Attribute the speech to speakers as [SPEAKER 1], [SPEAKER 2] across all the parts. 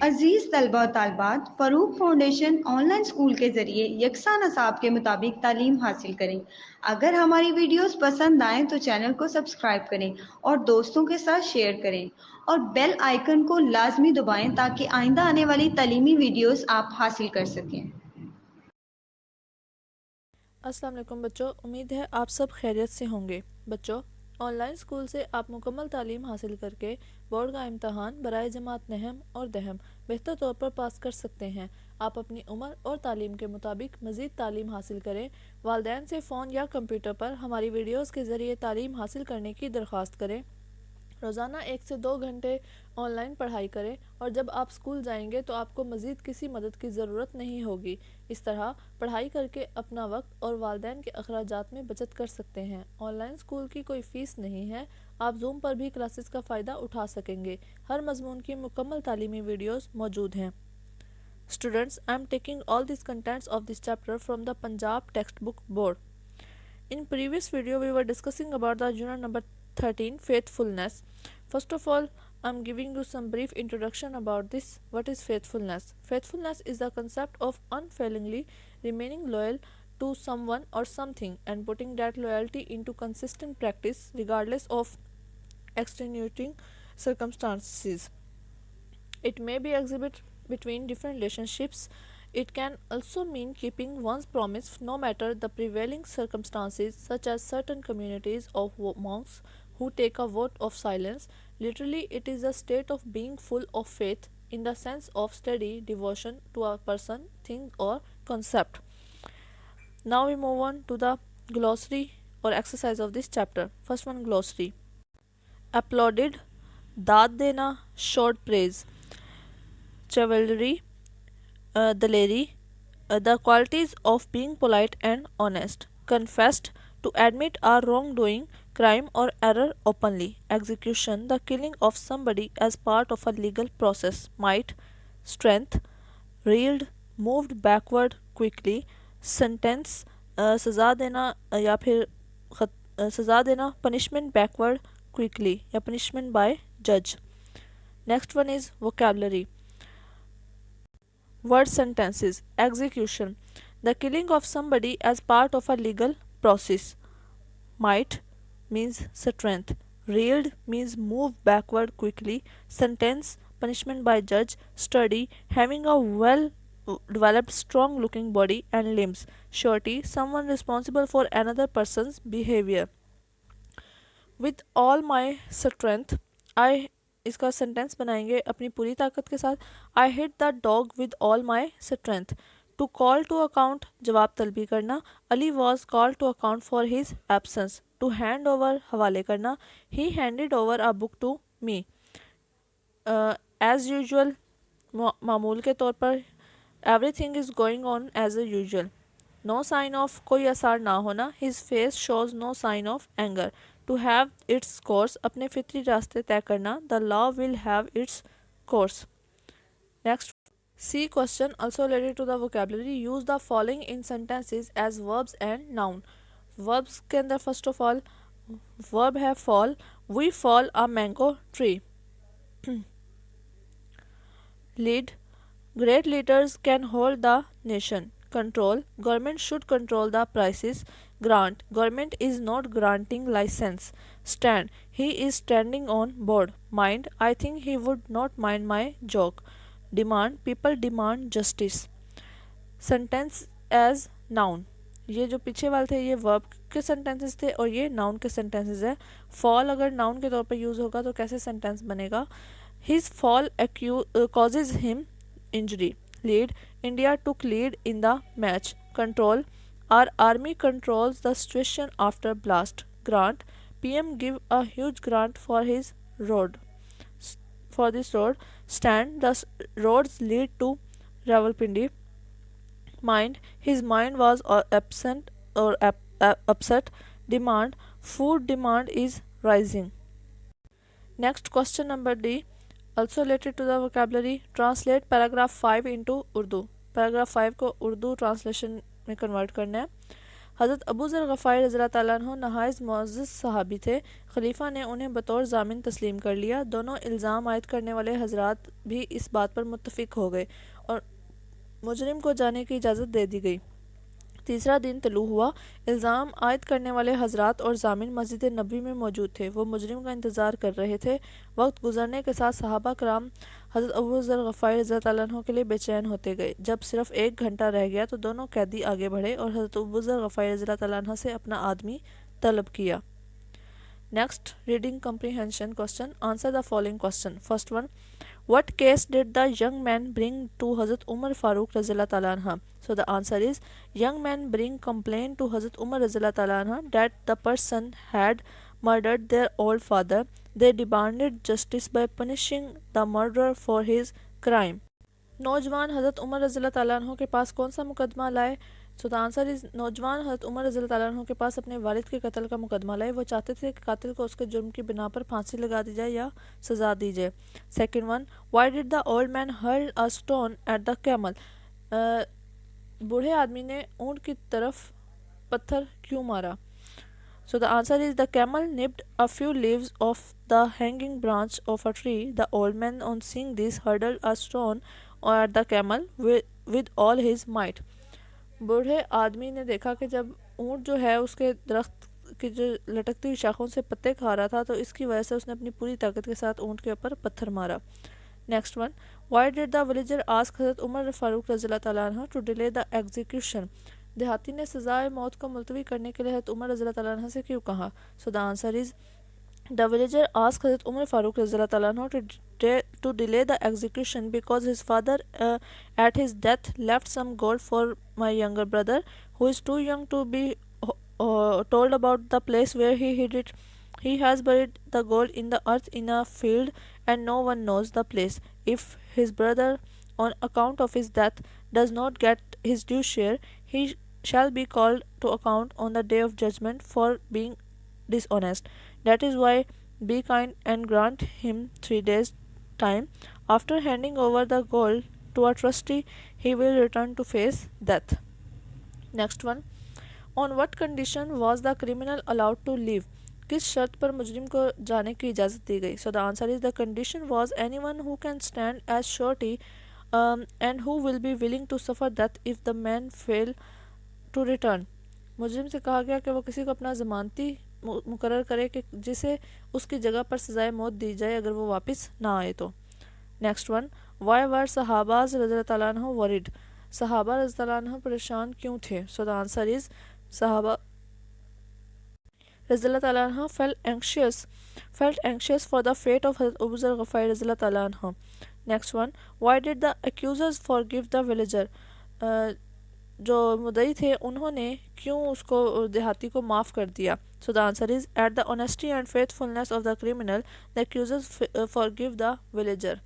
[SPEAKER 1] अजीज़ तलबा और तालबात, Farooq foundation online school के ज़रिए यकसा नसाब के मुताबिक तालीम हासिल करें। अगर हमारी वीडियोस पसंद आएँ तो चैनल को सब्सक्राइब करें और दोस्तों के साथ शेयर करें और बेल आइकन को लाजमी दबाएं ताकि आइंदा आने वाली तालीमी वीडियोस आप हासिल कर सकें।
[SPEAKER 2] अस्सलाम वालेकुम बच्चों, उम्मीद है आप सब खैरियत से होंगे। बच्चों, ऑनलाइन स्कूल से आप मुकम्मल तालीम हासिल करके बोर्ड का इम्तहान बराए जमात नहम और दहम बेहतर तौर पर पास कर सकते हैं। आप अपनी उम्र और तालीम के मुताबिक मज़ीद तालीम हासिल करें। वालिदैन से फ़ोन या कंप्यूटर पर हमारी वीडियोज़ के ज़रिए तालीम हासिल करने की दरख्वास्त करें। रोज़ाना 1 से 2 घंटे ऑनलाइन पढ़ाई करें और जब आप स्कूल जाएंगे तो आपको मज़ीद किसी मदद की ज़रूरत नहीं होगी। इस तरह पढ़ाई करके अपना वक्त और वालिदैन के अखराजात में बचत कर सकते हैं। ऑनलाइन स्कूल की कोई फ़ीस नहीं है। आप जूम पर भी क्लासेस का फ़ायदा उठा सकेंगे। हर मजमून की मुकम्मल तालीमी वीडियोज़ मौजूद हैं। Students, I am taking all these contents of this chapter from the Punjab textbook board. In previous video, we were discussing about the unit number 13, faithfulness. First of all, I am giving you some brief introduction about this. What is faithfulness? Faithfulness is the concept of unfailingly remaining loyal to someone or something and putting that loyalty into consistent practice regardless of extenuating circumstances. It may be exhibit between different relationships. It can also mean keeping one's promise no matter the prevailing circumstances, such as certain communities of monks who take a vote of silence. Literally, it is a state of being full of faith in the sense of steady devotion to a person, thing, or concept. Now we move on to the glossary or exercise of this chapter. First one, glossary. Applauded, दाद देना, short praise. Chivalry, daleri, the qualities of being polite and honest. Confessed, to admit a wrongdoing, crime or error openly. Execution, the killing of somebody as part of a legal process. Might, strength. Reeled, moved backward quickly. Sentence, सज़ा देना या फिर सज़ा देना, punishment backward quickly या punishment by judge. Next one is vocabulary. Word sentences. Execution, the killing of somebody as part of a legal process. Might means strength. Reeled means move backward quickly. Sentence, punishment by judge. Sturdy, having a well developed strong looking body and limbs. Surety, someone responsible for another person's behavior. With all my strength, I इसका sentence बनाएंगे अपनी पूरी ताकत के साथ. I hit the dog with all my strength. To call to account, जवाब तलबी करना. Ali was call to account for his absence. To hand over, हवाले करना. He handed over a book to me. As usual, मामूल के तौर पर. Everything is going on as a usual. No sign off, कोई असर ना होना. His face shows no sign of anger. To have its course, अपने फितरी रास्ते तय करना. The law will have its course. Next, C question also related to the vocabulary. Use the following in sentences as verbs and noun. Verbs के अंदर first of all verb है fall. We fall a mango tree. Lead, great leaders can hold the nation. Control, government should control the prices. Grant, government is not granting license. Stand, he is standing on board. Mind, I think he would not mind my joke. Demand, people demand justice. Sentence as noun. ये जो पीछे वाले थे ये verb के sentences थे और ये नाउन के सेंटेंसेस है. फॉल अगर नाउन के तौर पर यूज़ होगा तो कैसे सेंटेंस बनेगा? His fall causes him injury. Lead, India took lead in the match. Control, our army controls the situation after blast. Grant, PM give a huge grant for his road. For this road. Stand, the roads lead to Rawalpindi. Mind, his mind was absent or upset. Demand, food demand is rising. Next question number D. Also related to the vocabulary. Translate paragraph 5 into Urdu. Paragraph 5 को Urdu translation में convert करना है. حضرت ابو ذر غفاری رضی اللہ تعالیٰ عنہ نہایت معزز صحابی تھے. خلیفہ نے انہیں بطور ضامن تسلیم کر لیا. دونوں الزام عائد کرنے والے حضرات بھی اس بات پر متفق ہو گئے اور مجرم کو جانے کی اجازت دے دی گئی. تیسرا دن طلوع ہوا. الزام عائد کرنے والے حضرات اور ضامن مسجد نبوی میں موجود تھے. وہ مجرم کا انتظار کر رہے تھے. وقت گزرنے کے ساتھ صحابہ کرام حضرت ابو ذر غفاری رضی اللہ تعالیٰ عنہ کے لیے بے چین ہوتے گئے. جب صرف 1 گھنٹہ رہ گیا تو دونوں قیدی آگے بڑھے اور حضرت ابو ذر غفاری رضی اللہ تعالیٰ عنہ سے اپنا آدمی طلب کیا. Next, reading comprehension question. Answer the following question. First one, what case did the young man bring to Hazrat Umar Farooq Razillah Ta'ala Anha? So the answer is, young man bring complaint to Hazrat Umar Razillah Ta'ala Anha that the person had murdered their old father. They demanded justice by punishing the murderer for his crime. नौजवान हज़रत उमर रज़ी अल्लाह ताला अन्हु के पास कौन सा मुकदमा लाए? सो द आंसर इज़, नौजवान हज़रत उमर रज़ी अल्लाह ताला अन्हु के पास अपने वालिद के कत्ल का मुकदमा लाए. वो चाहते थे कि कातिल को उसके जुर्म की बिना पर फांसी लगा दी जाए या सज़ा दी जाए. Second one, why did the old man hurl a stone at the camel? बूढ़े आदमी ने ऊँट की तरफ पत्थर क्यों मारा? So the answer is, the camel nipped a few leaves of the hanging branch of a tree. The old man, on seeing this, hurled a stone at the camel with all his might. बूढ़े आदमी ने देखा कि जब ऊँट जो है उसके दरख्त की जो लटकती हुई शाखों से पत्ते खा रहा था तो इसकी वजह से उसने अपनी पूरी ताकत के साथ ऊँट के ऊपर पत्थर मारा. Next one, why did the villager ask हज़रत उमर फारूक रज़ी अल्लाह ताला अन्हु टू डिले द एग्जीक्यूशन? देहाती ने सज़ाए मौत को मुलतवी करने के लिए हज़रत उमर रज़ी अल्लाह ताला अन्हु से क्यों कहा? सो the answer is, the villager ask हज़रत उमर फारूक रज़ी अल्लाह ताला अन्हु to delay the execution because his father at his death left some gold for my younger brother who is too young to be told about the place where he hid it. He has buried the gold in the earth in a field and no one knows the place. If his brother, on account of his death, does not get his due share, he shall be called to account on the day of judgment for being dishonest. That is why be kind and grant him 3 days time. After handing over the gold to a trustee, he will return to face death. Next one, on what condition was the criminal allowed to leave? किस शर्त पर मुजरिम को जाने की इजाज़त दी गई? So the answer is, the condition was anyone who can stand as surety and who will be willing to suffer death if the man fail to return. मुजरिम से कहा गया कि वो किसी को अपना ज़मानती मुकर्रर करे कि जिसे उसकी जगह पर सज़ाए मौत दी जाए अगर वो वापस ना आए तो. नेक्स्ट वन, वाई वर सहाबाज रज़ी ताला अन्हु वरिड? सहाबा रज़ी ताला अन्हु परेशान क्यों थे? सो द आंसर इज़, सहाबा रज़ी ताला अन्हु felt anxious for the fate of Hazrat Abu Zar Ghafari रज़ी ताला अन्हु. Next one, why did the accusers forgive the villager? जो मुद्दई थे उन्होंने क्यों उसको देहाती को माफ़ कर दिया? So the answer is, at the honesty and faithfulness of the criminal the accusers forgive the villager.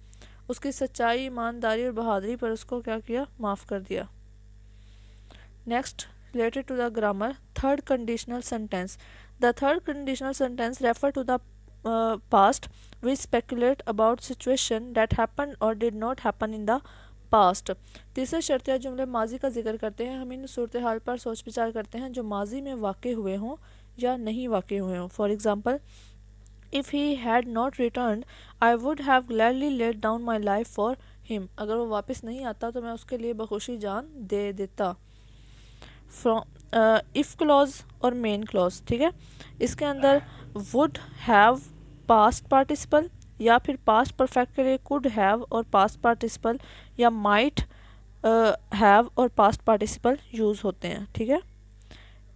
[SPEAKER 2] उसकी सच्चाई, ईमानदारी और बहादुरी पर उसको क्या किया? माफ़ कर दिया. Next, related to the grammar, third conditional sentence. The third conditional sentence refer to the past which speculate about situation that happened or did not happen in the past. तीसरे शर्तिया जुमले माजी का जिक्र करते हैं. हम इन सूरत हाल पर सोच विचार करते हैं जो माजी में वाक़ हुए हों या नहीं वाक़ हुए हों. For example, if he had not return I would have gladly let down my life for him. अगर वो वापस नहीं आता तो मैं उसके लिए बखुशी जान दे देता. इफ़ क्लॉज और मेन क्लॉज, ठीक है, इसके अंदर वुड हैव पास्ट पार्टिसिपल या फिर पास्ट परफेक्ट के लिए कुड हैव और पास्ट पार्टिसिपल या माइट हैव और पास्ट पार्टिसिपल यूज़ होते हैं. ठीक है,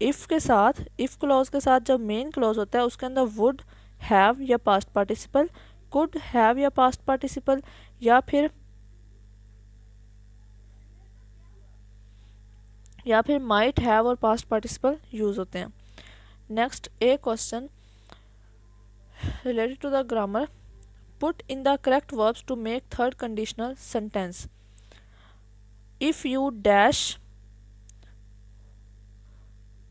[SPEAKER 2] इफ़ के साथ, इफ़ क्लॉज के साथ जब मेन क्लॉज होता है उसके अंदर वुड हैव या पास्ट पार्टिसिपल, कुड हैव या पास्ट पार्टिसिपल या फिर माइट हैव और पास्ट पार्टिसिपल यूज़ होते हैं. Next, A question related to the grammar. Put in the correct verbs to make third conditional sentence. If you dash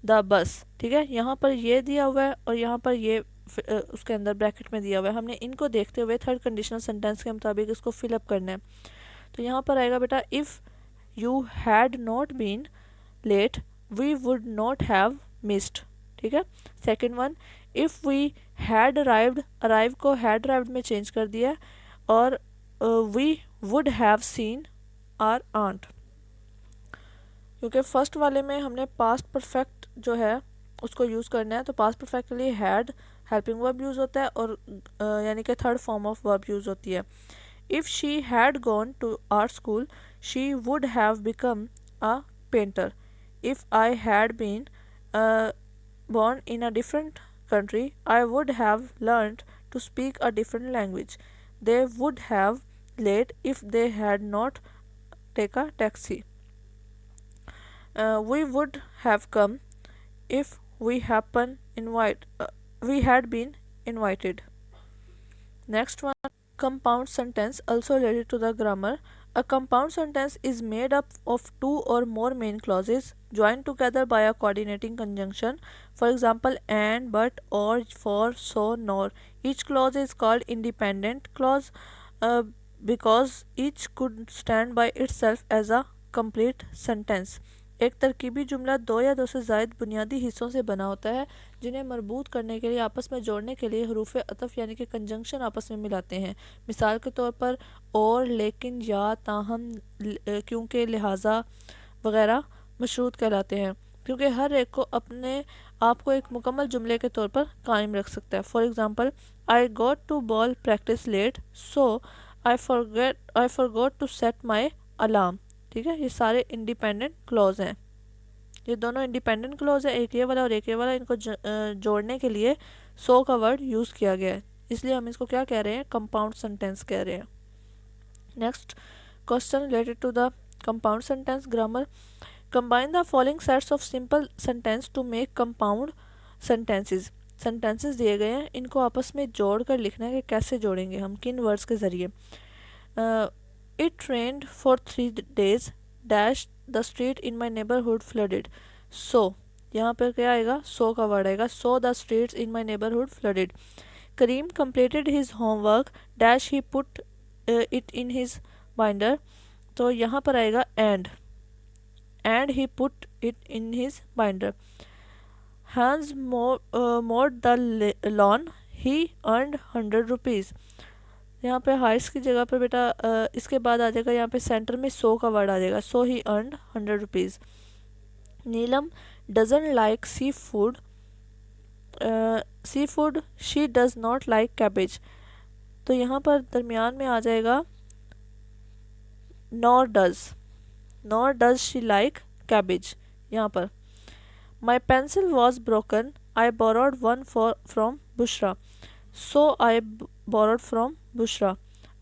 [SPEAKER 2] the bus, ठीक है, यहाँ पर ये दिया हुआ है और यहाँ पर ये उसके अंदर ब्रैकेट में दिया हुआ है. हमने इनको देखते हुए थर्ड कंडीशनल सेंटेंस के मुताबिक इसको फिलअप करना है. तो यहाँ पर आएगा बेटा, if you had not been late we would not have missed, ठीक है। Second one, if we had arrived, arrive को हैड अराइव्ड में चेंज कर दिया है, और we would have seen our aunt, क्योंकि फर्स्ट वाले में हमने पास्ट परफेक्ट जो है उसको यूज़ करना है, तो पास्ट परफेक्ट के लिए हैड हेल्पिंग वर्ब यूज़ होता है, और यानी कि third form of verb use होती है। If she had gone to art school she would have become a painter. If I had been born in a different country I would have learned to speak a different language. They would have late if they had not taken a taxi. We would have come if we had been invited. Next one, compound sentence, also related to the grammar. A compound sentence is made up of two or more main clauses joined together by a coordinating conjunction. For example, and, but, or, for, so, nor. Each clause is called independent clause because each could stand by itself as a complete sentence. एक तरकीबी जुमला दो या दो से ज़ायद बुनियादी हिस्सों से बना होता है जिन्हें मरबूत करने के लिए, आपस में जोड़ने के लिए हरूफ अतफ यानी कि कंजंक्शन आपस में मिलाते हैं। मिसाल के तौर पर और, लेकिन, या, ताहम, क्योंकि, लिहाजा वगैरह मशरूत कहलाते हैं, क्योंकि हर एक को अपने आप को एक मुकम्मल जुमले के तौर पर कायम रख सकता है। For example, I got to ball practice late so I forgot to set my alarm. ठीक है, ये सारे इंडिपेंडेंट क्लॉज हैं, ये दोनों इंडिपेंडेंट क्लॉज है, एक ये वाला और एक ये वाला, इनको जोड़ने के लिए सो का वर्ड यूज़ किया गया है, इसलिए हम इसको क्या कह रहे हैं, कंपाउंड सेंटेंस कह रहे हैं। Next question related to the compound sentence grammar. Combine the following sets of simple sentence to make compound sentences. Sentences दिए गए हैं, इनको आपस में जोड़ कर लिखना है कि कैसे जोड़ेंगे हम, किन वर्ड्स के ज़रिए। It rained for 3 days dash the street in my neighborhood flooded. So यहाँ पर क्या आएगा, so का वर्ड आएगा, so the streets in my neighborhood flooded. Kareem completed his homework dash he put it in his binder. तो यहाँ पर आएगा and he put it in his binder. Hans mowed the lawn, he earned 100 rupees. यहाँ पे Heights की जगह पे बेटा इसके बाद आ जाएगा, यहाँ पे सेंटर में सो का वर्ड आ जाएगा, so he earned 100 rupees. Neelam doesn't like seafood she does not like cabbage. तो यहाँ पर दरमियान में आ जाएगा nor does she like cabbage. यहाँ पर my pencil was broken I borrowed one from Bushra, so I borrowed from Bushra.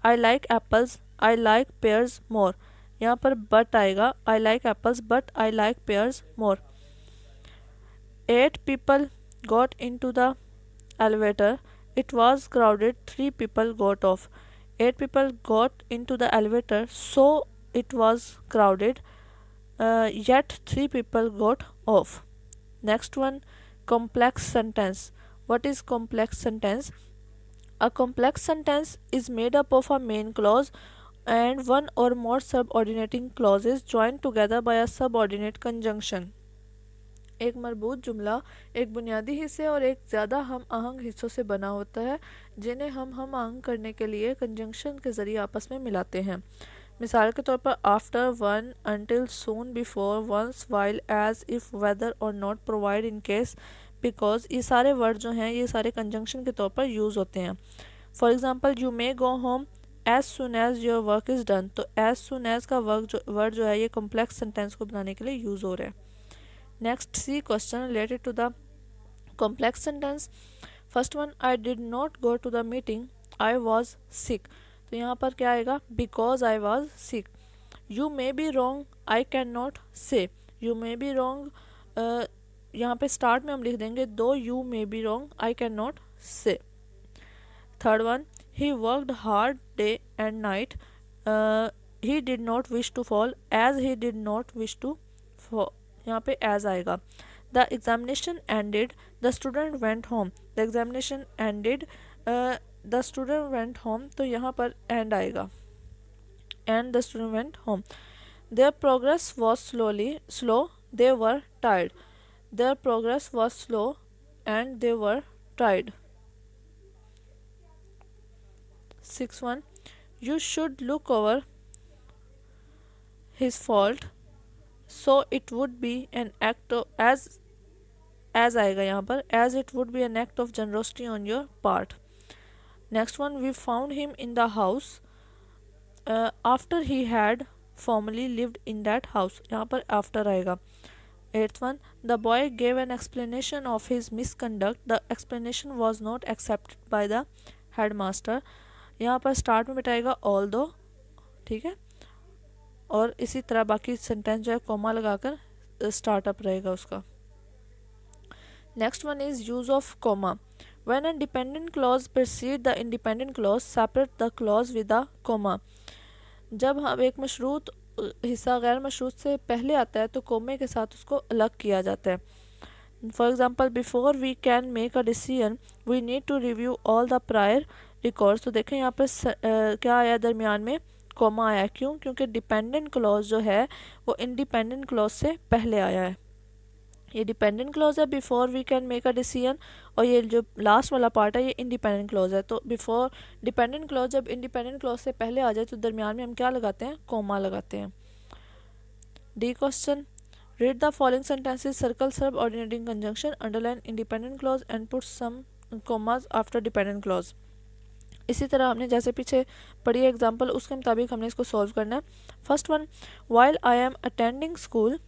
[SPEAKER 2] I like apples, I like pears more। यहाँ पर but आएगा, I like apples but I like pears more। 8 people got into the elevator, it was crowded, 3 people got off। 8 people got into the elevator, so it was crowded, yet 3 people got off। Next one, complex sentence। What is complex sentence? A complex sentence is made up of a main clause and one or more subordinating clauses joined together by a subordinate conjunction। एक मरबूत जुमला एक बुनियादी हिस्से और एक ज़्यादा हम आहंग हिस्सों से बना होता है जिन्हें हम आहंग करने के लिए कंजंक्शन के ज़रिए आपस में मिलाते हैं। मिसाल के तौर पर after, one, until, soon, before, once, while, as, if, whether or not, provide, in case, because, ये सारे वर्ड जो हैं ये सारे कंजंक्शन के तौर पर यूज़ होते हैं। For example, you may go home as soon as your work is done. तो एज सुन एज का वर्ड जो है ये कॉम्प्लेक्स सेंटेंस को बनाने के लिए यूज़ हो रहा है। Next C question related to the complex sentence. First one, I did not go to the meeting I was sick. तो यहाँ पर क्या आएगा, because I was sick. You may be wrong I cannot say. You may be wrong यहाँ पे start में हम लिख देंगे though you may be wrong I cannot say. Third one, he worked hard day and night he did not wish to fall as he did not wish to fall. यहाँ पे as आएगा। The examination ended the student went home. The examination ended the student went home, तो यहाँ पर and आएगा, and the student went home. Their progress was slow they were tired. Their progress was slow and they were tired. 6.1 You should look over his fault so it would be an act of as आएगा यहाँ पर as it would be an act of generosity on your part. Next one, we found him in the house after he had formerly lived in that house. यहाँ पर after आएगा. 8th one, the boy gave an explanation of his misconduct. The explanation was not accepted by the headmaster. यहाँ पर start में बिठाएगा although, ठीक है, और इसी तरह बाकी सेंटेंस जो है कॉमा लगाकर स्टार्टअप रहेगा उसका. Next one is use of comma. When a dependent clause preceded the independent clause separate the clause with the comma. जब हम एक मशरूत हिस्सा गैर मशरूत से पहले आता है तो कोमे के साथ उसको अलग किया जाता है. For example, before we can make a decision we need to review all the prior records. तो देखें यहाँ पर क्या आया दरमियान में, कॉमा आया. क्यों? क्योंकि डिपेंडेंट क्लॉज जो है वो इंडिपेंडेंट क्लॉज से पहले आया है. ये डिपेंडेंट क्लॉज है before we can make a decision, और ये जो लास्ट वाला पार्ट है ये इंडिपेंडेंट क्लॉज है. तो बिफोर डिपेंडेंट क्लॉज जब इंडिपेंडेंट क्लॉज से पहले आ जाए तो दरमियान में हम क्या लगाते हैं, कॉमा लगाते हैं. D question, read the following sentences, circle subordinating conjunction, underline independent clause and put some commas after dependent clause. इसी तरह हमने जैसे पीछे पढ़ी एग्जांपल उसके मुताबिक हमने इसको सॉल्व करना है. First one, while I am attending school,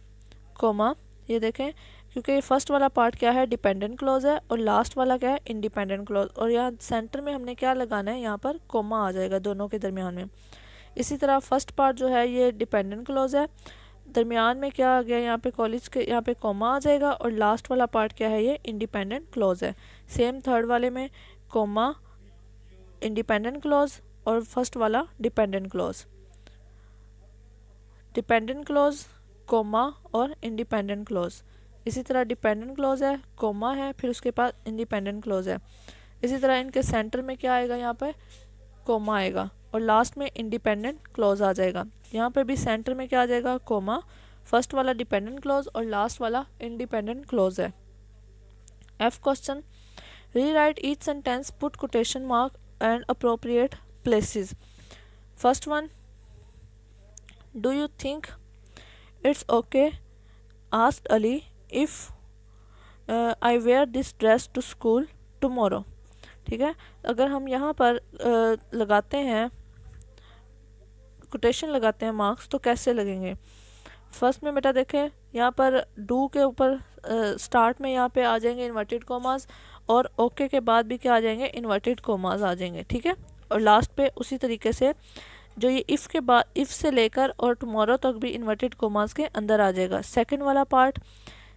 [SPEAKER 2] comma. ये देखें क्योंकि ये फर्स्ट वाला पार्ट क्या है, डिपेंडेंट क्लॉज है, और लास्ट वाला क्या है, इंडिपेंडेंट क्लॉज. और यहाँ सेंटर में हमने क्या लगाना है, यहाँ पर कॉमा आ जाएगा दोनों के दरमियान में. इसी तरह फर्स्ट पार्ट जो है ये डिपेंडेंट क्लॉज है, दरमियान में क्या आ गया, यहाँ पे कॉलेज के यहाँ पे कॉमा आ जाएगा, और लास्ट वाला पार्ट क्या है, ये इंडिपेंडेंट क्लॉज है. सेम थर्ड वाले में कॉमा, इंडिपेंडेंट क्लॉज, और फर्स्ट वाला dependent clause. Dependent clause, comma और इंडिपेंडेंट क्लॉज. इसी तरह डिपेंडेंट क्लॉज है, कॉमा है, फिर उसके बाद इंडिपेंडेंट क्लॉज है. इसी तरह इनके सेंटर में क्या आएगा, यहाँ पे कॉमा आएगा, और लास्ट में इंडिपेंडेंट क्लॉज आ जाएगा. यहाँ पे भी सेंटर में क्या आ जाएगा, कॉमा, फर्स्ट वाला डिपेंडेंट क्लॉज और लास्ट वाला इंडिपेंडेंट क्लॉज है. F question, rewrite each sentence, put quotation mark and appropriate places. First one, do you think it's okay, asked Ali, if I wear this dress to school tomorrow. ठीक है, अगर हम यहाँ पर लगाते हैं कोटेशन लगाते हैं मार्क्स तो कैसे लगेंगे. फर्स्ट में बेटा देखें यहाँ पर डू के ऊपर स्टार्ट में यहाँ पे आ जाएंगे इन्वर्टेड कॉमास, और ओके के बाद भी क्या आ जाएंगे, इन्वर्टेड कॉमास आ जाएंगे. ठीक है, और लास्ट पे उसी तरीके से जो ये इफ़ के बाद, इफ़ से लेकर और टुमारो तक भी इन्वर्टेड कॉमास के अंदर आ जाएगा. सेकंड वाला पार्ट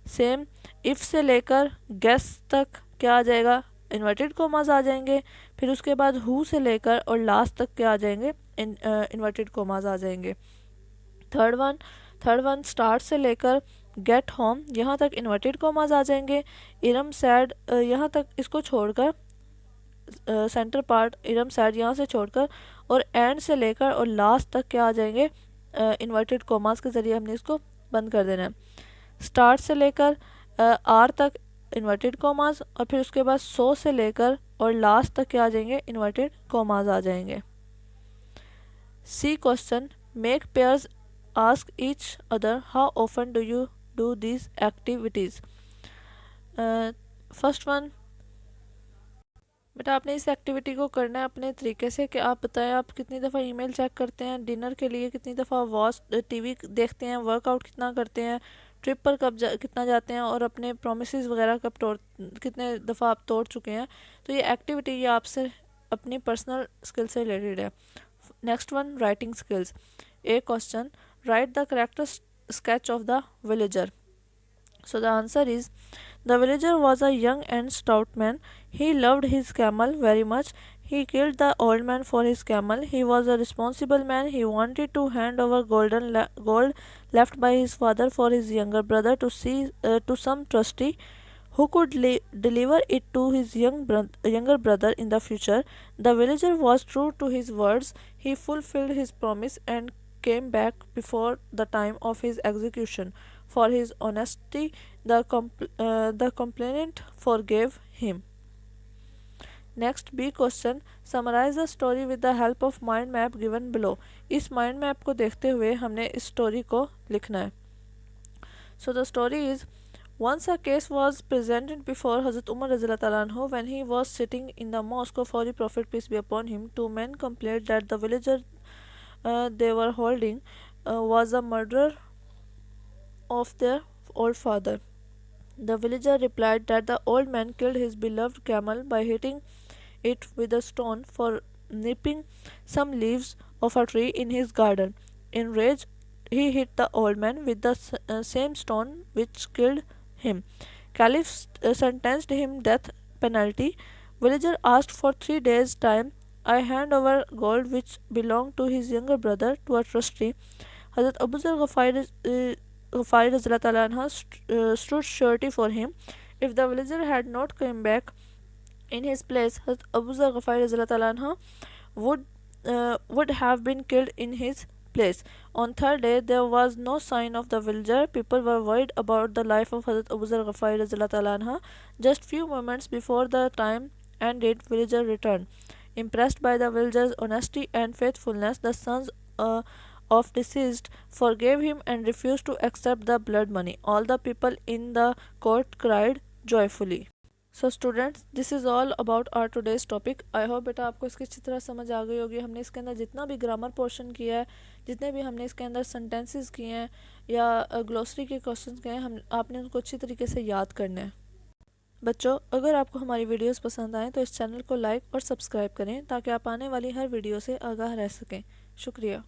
[SPEAKER 2] सेम, इफ़ से लेकर गेस तक क्या आ जाएगा, इन्वर्टेड कॉमास आ जाएंगे. फिर उसके बाद हु से लेकर और लास्ट तक क्या आ जाएंगे, इन्वर्टेड कॉमास आ जाएंगे. थर्ड वन स्टार्ट से लेकर गेट होम यहाँ तक इन्वर्टेड कॉमास आ जाएंगे. इरम सैड यहाँ तक इसको छोड़कर सेंटर पार्ट इरम सैड यहाँ से छोड़कर, और एंड से लेकर और लास्ट तक क्या आ जाएंगे, इन्वर्टेड कॉमास के ज़रिए हमने इसको बंद कर देना है. स्टार्ट से लेकर आर तक इन्वर्टेड कॉमास, और फिर उसके बाद सो से लेकर और लास्ट तक क्या आ जाएंगे, इन्वर्टेड कॉमास आ जाएंगे. C question, make pairs, ask each other how often do you do these activities. First one, बेटा आपने इस एक्टिविटी को करना है अपने तरीके से कि आप बताएं आप कितनी दफ़ा ईमेल चेक करते हैं, डिनर के लिए कितनी दफ़ा वॉच टीवी देखते हैं, वर्कआउट कितना करते हैं, ट्रिप पर कितना जाते हैं, और अपने प्रोमिसेस वगैरह कितने दफ़ा आप तोड़ चुके हैं. तो ये एक्टिविटी ये आपसे अपनी पर्सनल स्किल से रिलेटेड है. Next one, writing skills. A question, write the character sketch of the villager. So the answer is, the villager was a young and stout man. He loved his camel very much. He killed the old man for his camel. He was a responsible man. He wanted to hand over gold left by his father for his younger brother to some trustee who could deliver it to his younger brother in the future. The villager was true to his words. He fulfilled his promise and came back before the time of his execution. For his honesty The complainant forgave him. Next, B question. Summarize the story with the help of mind map given below. इस mind map को देखते हुए हमने इस story को लिखना है. So the story is, once a case was presented before Hazrat Umar Radhiyallahu Ta'ala anhu when he was sitting in the mosque of Holy Prophet peace be upon him. Two men complained that the villager they were holding was a murderer of their old father. The villager replied that the old man killed his beloved camel by hitting it with a stone for nipping some leaves of a tree in his garden. Enraged, he hit the old man with the same stone which killed him. Caliph sentenced him death penalty. Villager asked for 3 days' time. I hand over gold which belonged to his younger brother to a trustee. Hazrat Abu Zar Ghafari Radhiyallahu Ta'ala anha stood surety for him. If the villager had not come back in his place, Hazrat Abu Zar Ghafari Radhiyallahu Ta'ala anha would have been killed in his place. On third day, there was no sign of the villager. People were worried about the life of Hazrat Abu Zar Ghafari Radhiyallahu Ta'ala anha. Just few moments before the time ended, villager returned. Impressed by the villager's honesty and faithfulness, the sons of deceased forgave him and refused to accept the blood money. All the people in the court cried joyfully. So students, this is all about our today's topic. I hope बेटा आपको इसकी अच्छी तरह समझ आ गई होगी. हमने इसके अंदर जितना भी ग्रामर पोर्शन किया है, जितने भी हमने इसके अंदर सेंटेंसेस किए हैं या ग्लोसरी के क्वेश्चंस किए हैं, हम आपने उनको अच्छी तरीके से याद करना है. बच्चों, अगर आपको हमारी वीडियोस पसंद आएँ तो इस चैनल को लाइक और सब्सक्राइब करें ताकि आप आने वाली हर वीडियो से आगाह रह सकें. शुक्रिया.